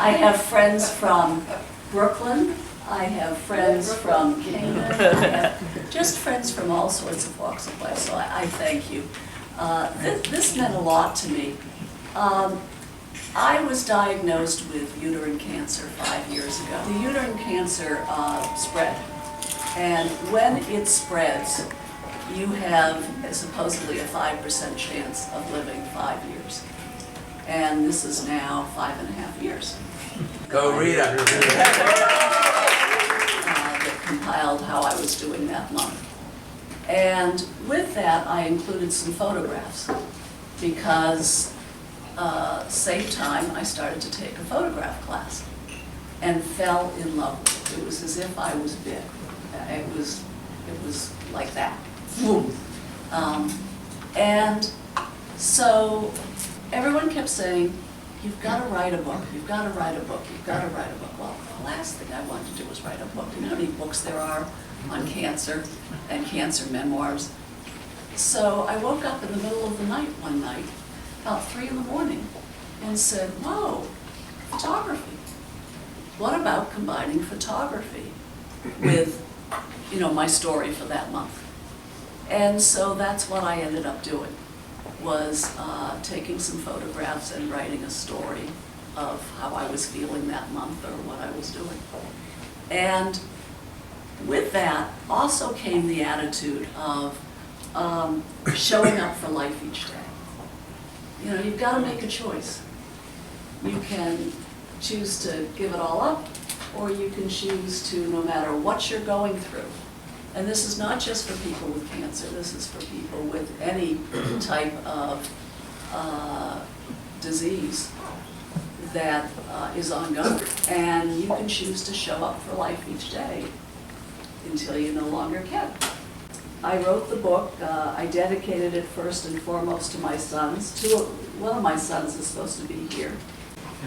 I have friends from Brooklyn, I have friends from Canaan, I have just friends from all sorts of walks of life, so I thank you. This meant a lot to me. I was diagnosed with uterine cancer 5 years ago. The uterine cancer spread, and when it spreads, you have supposedly a 5% chance of living 5 years. And this is now 5.5 years. Go Rita! That compiled how I was doing that month. And with that, I included some photographs because same time I started to take a photograph class and fell in love with it. It was as if I was big. It was like that. And so everyone kept saying, you've got to write a book, you've got to write a book, you've got to write a book. Well, the last thing I wanted to do was write a book. You know how many books there are on cancer and cancer memoirs? So I woke up in the middle of the night one night, about 3 in the morning, and said, whoa, photography. What about combining photography with, you know, my story for that month? And so that's what I ended up doing, was taking some photographs and writing a story of how I was feeling that month or what I was doing. And with that also came the attitude of showing up for life each day. You know, you've got to make a choice. You can choose to give it all up, or you can choose to, no matter what you're going through. And this is not just for people with cancer, this is for people with any type of disease that is ongoing. And you can choose to show up for life each day until you no longer can. I wrote the book. I dedicated it first and foremost to my sons. One of my sons is supposed to be here.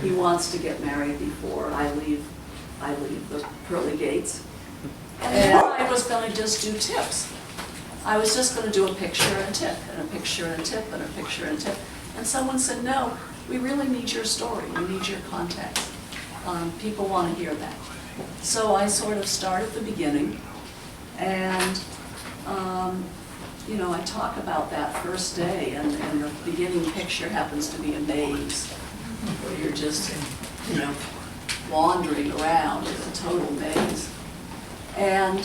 He wants to get married before I leave the pearly gates. And I was going to just do tips. I was just going to do a picture and a tip, and a picture and a tip, and a picture and a tip. And someone said, no, we really need your story. We need your context. People want to hear that. So I sort of start at the beginning, and you know, I talk about that first day, and the beginning picture happens to be a maze, where you're just, you know, wandering around. It's a total maze. And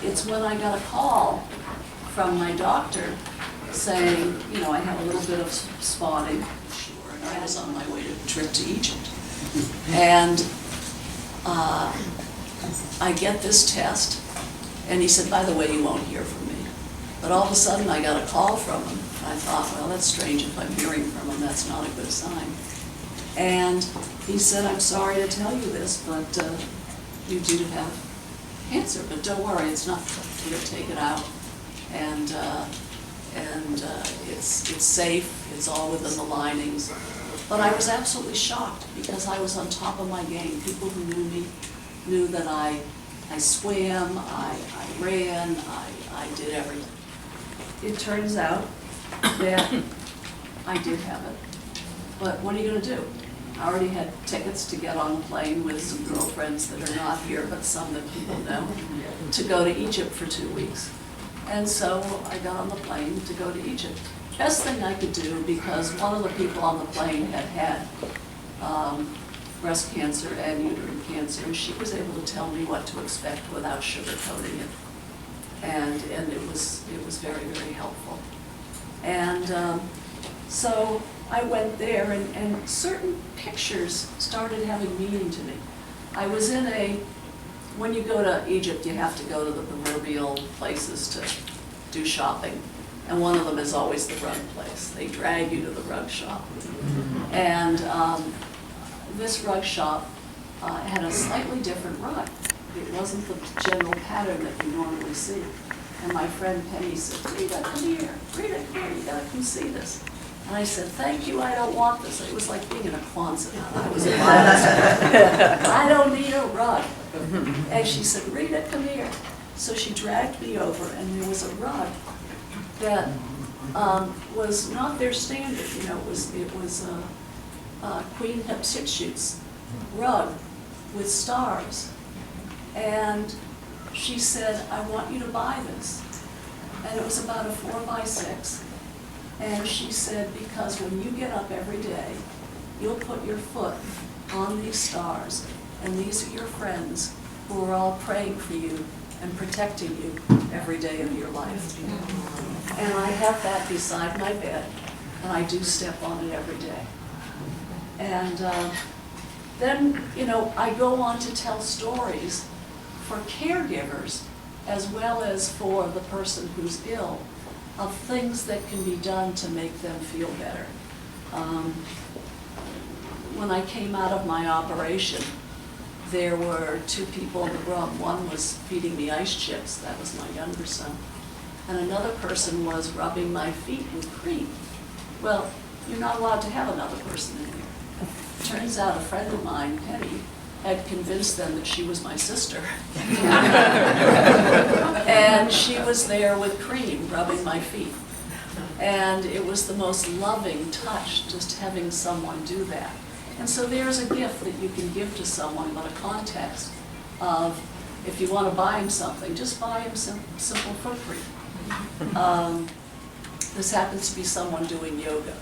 it's when I got a call from my doctor saying, you know, I have a little bit of spotting. Sure, and I was on my way to a trip to Egypt. And I get this test, and he said, by the way, you won't hear from me. But all of a sudden, I got a call from him. I thought, well, that's strange. If I'm hearing from him, that's not a good sign. And he said, I'm sorry to tell you this, but you do have cancer, but don't worry, it's not. We're gonna take it out, and it's safe. It's all within the linings. But I was absolutely shocked because I was on top of my game. People who knew me knew that I swam, I ran, I did everything. It turns out that I did have it. But what are you going to do? I already had tickets to get on a plane with some girlfriends that are not here, but some that people know, to go to Egypt for 2 weeks. And so I got on the plane to go to Egypt. Best thing I could do, because one of the people on the plane had breast cancer and uterine cancer, and she was able to tell me what to expect without sugarcoating it. And it was very, very helpful. And so I went there, and certain pictures started having meaning to me. I was in when you go to Egypt, you have to go to the proverbial places to do shopping. And one of them is always the rug place. They drag you to the rug shop. And this rug shop had a slightly different rug. It wasn't the general pattern that you normally see. And my friend Penny said, Rita, come here. Rita, come here. You gotta come see this. And I said, thank you, I don't want this. It was like being in a Quonset hut. I was in I don't need a rug. And she said, Rita, come here. So she dragged me over, and there was a rug that was not their standard. You know, it was Queen Hip 6 Shoots rug with stars. And she said, I want you to buy this. And it was about a 4x6. And she said, because when you get up every day, you'll put your foot on these stars, and these are your friends who are all praying for you and protecting you every day of your life. And I have that beside my bed, and I do step on it every day. And then, you know, I go on to tell stories for caregivers as well as for the person who's ill of things that can be done to make them feel better. When I came out of my operation, there were 2 people in the room. One was feeding me ice chips, that was my younger son, and another person was rubbing my feet with cream. Well, you're not allowed to have another person in here. Turns out a friend of mine, Penny, had convinced them that she was my sister. And she was there with cream, rubbing my feet. And it was the most loving touch, just having someone do that. And so there's a gift that you can give to someone, but a context of, if you want to buy him something, just buy him some simple foot cream. This happens to be someone doing yoga.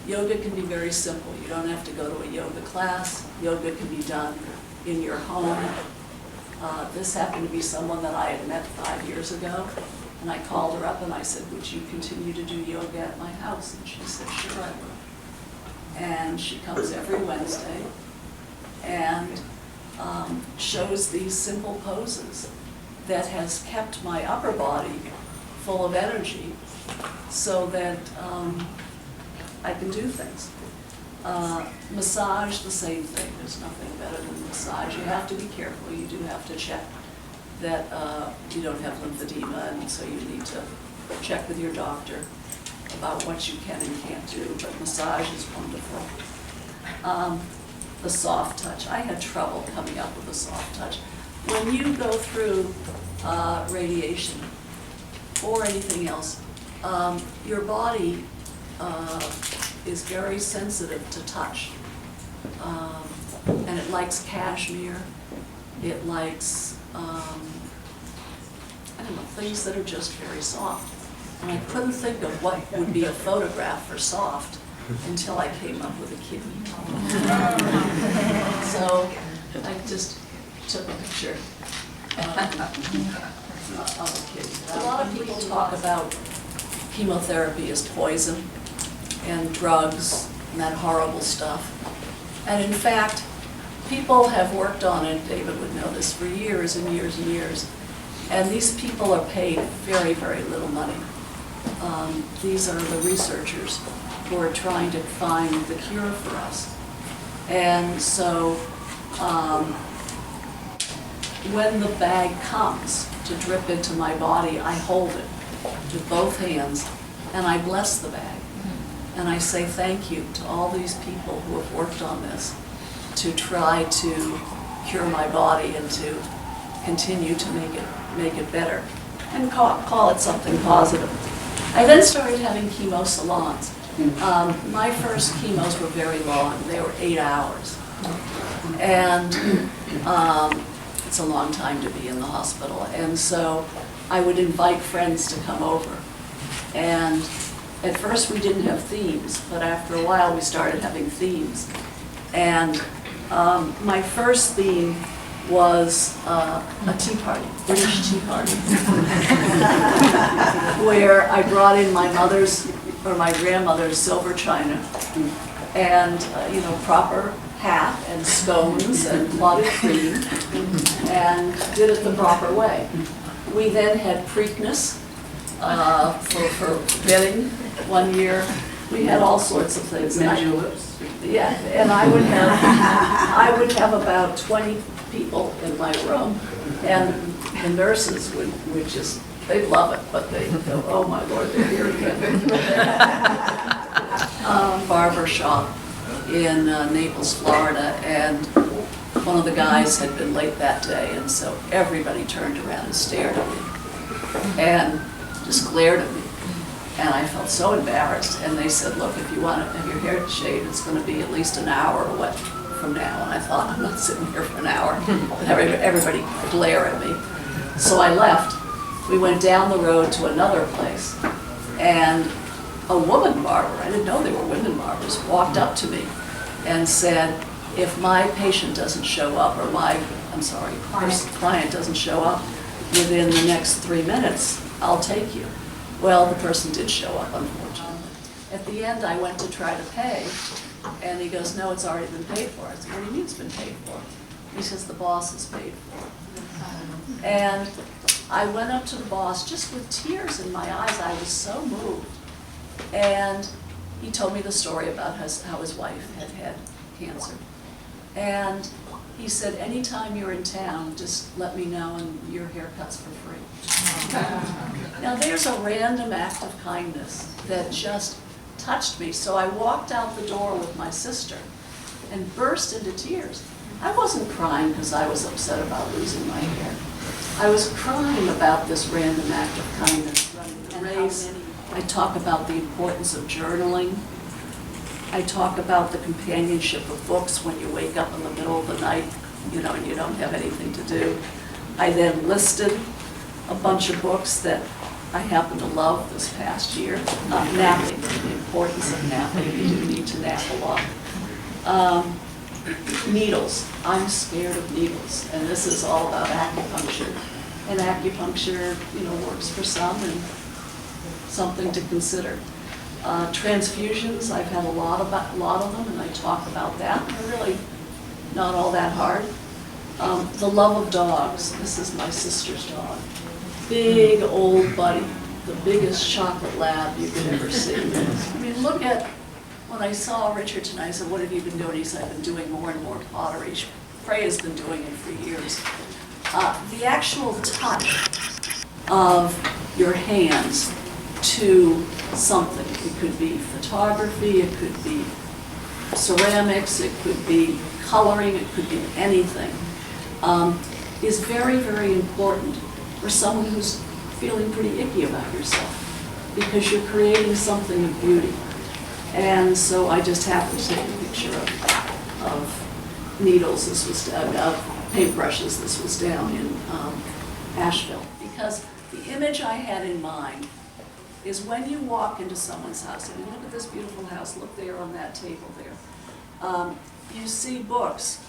Yoga can be very simple. You don't have to go to a yoga class. Yoga can be done in your home. This happened to be someone that I had met 5 years ago, and I called her up and I said, would you continue to do yoga at my house? And she said, sure I will. And she comes every Wednesday and shows these simple poses that has kept my upper body full of energy so that I can do things. Massage, the same thing. There's nothing better than massage. You have to be careful. You do have to check that you don't have lymphedema, and so you need to check with your doctor about what you can and can't do, but massage is wonderful. The soft touch. I had trouble coming up with a soft touch. When you go through radiation or anything else, your body is very sensitive to touch. And it likes cashmere. It likes, I don't know, things that are just very soft. And I couldn't think of what would be a photograph for soft until I came up with a kidney. So I just took a picture of a kidney. A lot of people talk about chemotherapy as poison and drugs and that horrible stuff. And in fact, people have worked on it, David would know this, for years and years and years. And these people are paid very, very little money. These are the researchers who are trying to find the cure for us. And so when the bag comes to drip into my body, I hold it with both hands and I bless the bag. And I say thank you to all these people who have worked on this to try to cure my body and to continue to make it better and call it something positive. I then started having chemo salons. My first chemos were very long. They were 8 hours. And it's a long time to be in the hospital. And so I would invite friends to come over. And at first we didn't have themes, but after a while we started having themes. And my first theme was a tea party, British tea party, where I brought in my mother's or my grandmother's silver china and you know, proper hat and scones and clotted cream, and did it the proper way. We then had Preakness for bedding one year. We had all sorts of things. And I would have about 20 people in my room, and the nurses would just, they'd love it, but they go, oh my Lord, they're here again. Barber Shop in Naples, Florida, and one of the guys had been late that day, and so everybody turned around and stared at me and just glared at me. And I felt so embarrassed, and they said, look, if you want to have your hair shaved, it's going to be at least an hour or what from now. And I thought, I'm not sitting here for an hour and everybody glare at me. So I left. We went down the road to another place, and a woman barber, I didn't know they were women barbers, walked up to me and said, if my patient doesn't show up, or client doesn't show up within the next 3 minutes, I'll take you. Well, the person did show up, unfortunately. At the end, I went to try to pay, and he goes, no, it's already been paid for. I said, what do you mean it's been paid for? He says, the boss has paid for it. And I went up to the boss just with tears in my eyes. I was so moved. And he told me the story about how his wife had had cancer. And he said, anytime you're in town, just let me know and your haircut's for free. Now there's a random act of kindness that just touched me. So I walked out the door with my sister and burst into tears. I wasn't crying because I was upset about losing my hair. I was crying about this random act of kindness, running the race. I talk about the importance of journaling. I talk about the companionship of books when you wake up in the middle of the night, and you don't have anything to do. I then listed a bunch of books that I happen to love this past year. Napping, the importance of napping. You do need to nap a lot. Needles. I'm scared of needles, and this is all about acupuncture. And acupuncture, works for some and something to consider. Transfusions, I've had a lot of them, and I talk about that. They're really not all that hard. The love of dogs. This is my sister's dog. Big old buddy, the biggest chocolate lab you could ever see. I mean, look at, when I saw Richard tonight, I said, what have you been doing? He said, I've been doing more and more pottery. Frey has been doing it for years. The actual touch of your hands to something. It could be photography, it could be ceramics, it could be coloring, it could be anything, is very, very important for someone who's feeling pretty icky about yourself, because you're creating something of beauty. And so I just happened to take a picture of needles. This was of paintbrushes. This was down in Asheville, because the image I had in mind is when you walk into someone's house, and you look at this beautiful house, look there on that table there, you see books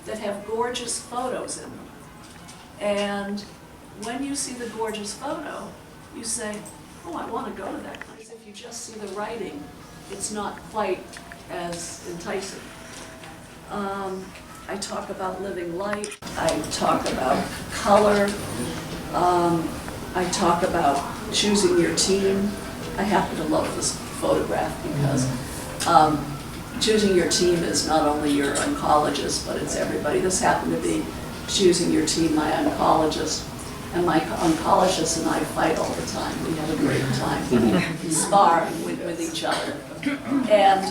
that have gorgeous photos in them. And when you see the gorgeous photo, you say, oh, I want to go to that place. If you just see the writing, it's not quite as enticing. I talk about living light. I talk about color. I talk about choosing your team. I happen to love this photograph because choosing your team is not only your oncologist, but it's everybody. This happened to be choosing your team, my oncologist. And my oncologist and I fight all the time. We have a great time sparring with each other. And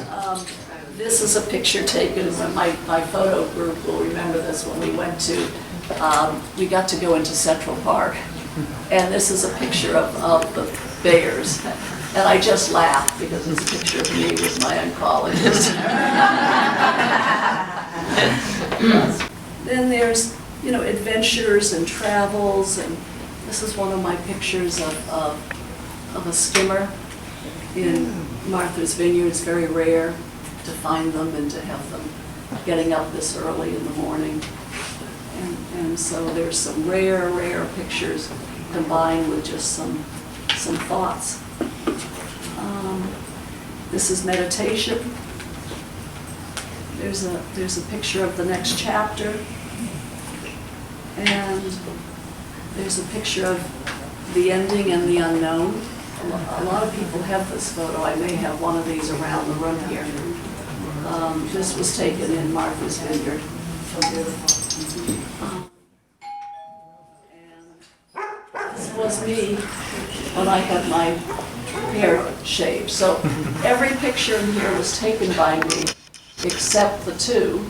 this is a picture taken, my photo group will remember this, when we went to, we got to go into Central Park. And this is a picture of the bears. And I just laughed because it's a picture of me with my oncologist. Then there's, adventures and travels, and this is one of my pictures of a skimmer in Martha's Vineyard. It's very rare to find them and to have them getting up this early in the morning. And so there's some rare pictures combined with just some thoughts. This is meditation. There's a picture of the next chapter. And there's a picture of the ending and the unknown. A lot of people have this photo. I may have one of these around the room here. This was taken in Martha's Vineyard. And this was me when I had my hair shaved. So every picture in here was taken by me, except the two,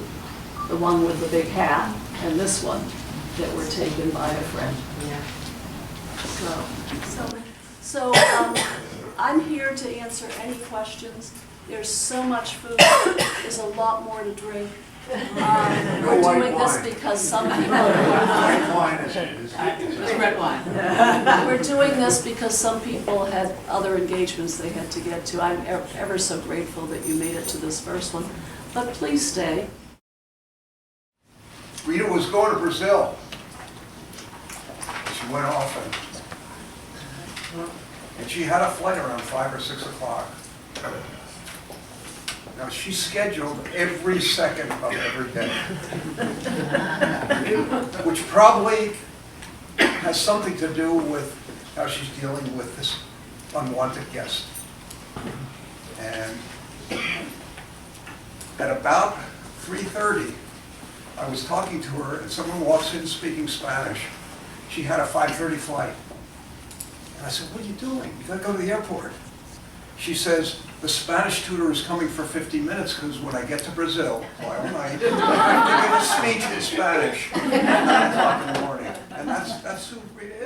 the one with the big hat and this one, that were taken by a friend. So I'm here to answer any questions. There's so much food. There's a lot more to drink. We're doing this because some people. White wine is red wine. We're doing this because some people had other engagements they had to get to. I'm ever so grateful that you made it to this first one. But please stay. Rita was going to Brazil. She went off and she had a flight around 5 or 6 o'clock. Now she scheduled every second of every day, which probably has something to do with how she's dealing with this unwanted guest. And at about 3:30, I was talking to her, and someone walks in speaking Spanish. She had a 5:30 flight. And I said, "What are you doing? You gotta go to the airport." She says, "The Spanish tutor is coming for 50 minutes because when I get to Brazil, all night, I have to give a speech in Spanish at 9 o'clock in the morning." And that's who Rita